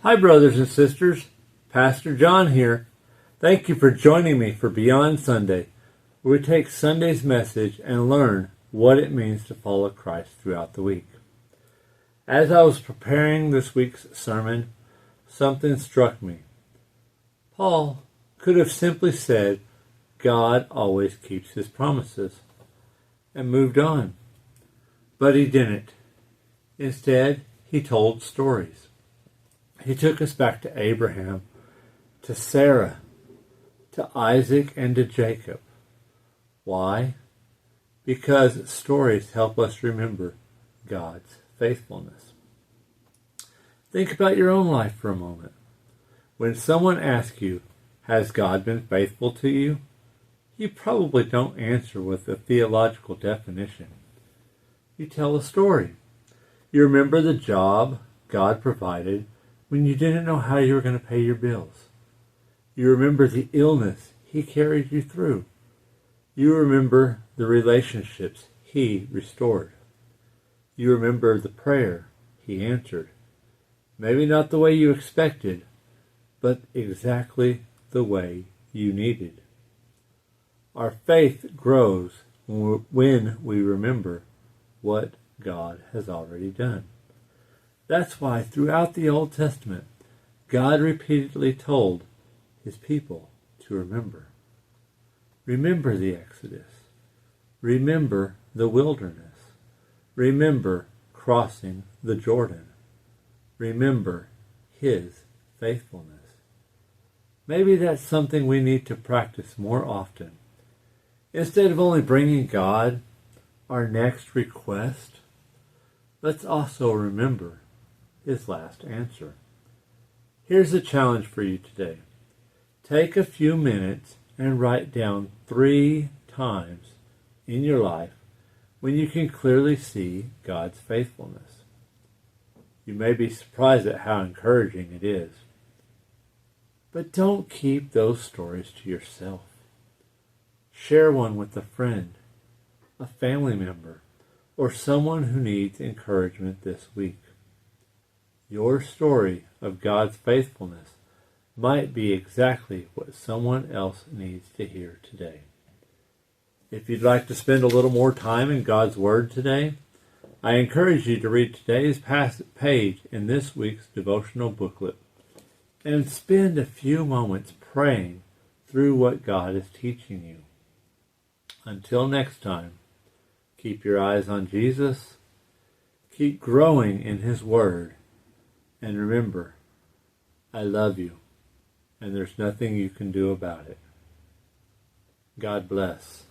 Hi, brothers and sisters. Pastor John here. Thank you for joining me for Beyond Sunday, where we take Sunday's message and learn what it means to follow Christ throughout the week. As I was preparing this week's sermon, something struck me. Paul could have simply said, God always keeps his promises, and moved on. But he didn't. Instead, he told stories. He took us back to Abraham, to Sarah, to Isaac, and to Jacob. Why? Because stories help us remember God's faithfulness. Think about your own life for a moment. When someone asks you, has God been faithful to you? You probably don't answer with a theological definition. You tell a story. You remember the job God provided when you didn't know how you were going to pay your bills. You remember the illness he carried you through. You remember the relationships he restored. You remember the prayer he answered. Maybe not the way you expected, but exactly the way you needed. Our faith grows when we remember what God has already done. That's why throughout the Old Testament, God repeatedly told his people to remember. Remember the Exodus. Remember the wilderness. Remember crossing the Jordan. Remember his faithfulness. Maybe that's something we need to practice more often. Instead of only bringing God our next request, let's also remember his last answer. Here's a challenge for you today. Take a few minutes and write down 3 times in your life when you can clearly see God's faithfulness. You may be surprised at how encouraging it is. But don't keep those stories to yourself. Share one with a friend, a family member, or someone who needs encouragement this week. Your story of God's faithfulness might be exactly what someone else needs to hear today. If you'd like to spend a little more time in God's Word today, I encourage you to read today's page in this week's devotional booklet and spend a few moments praying through what God is teaching you. Until next time, keep your eyes on Jesus, keep growing in his Word, and remember, I love you, and there's nothing you can do about it. God bless.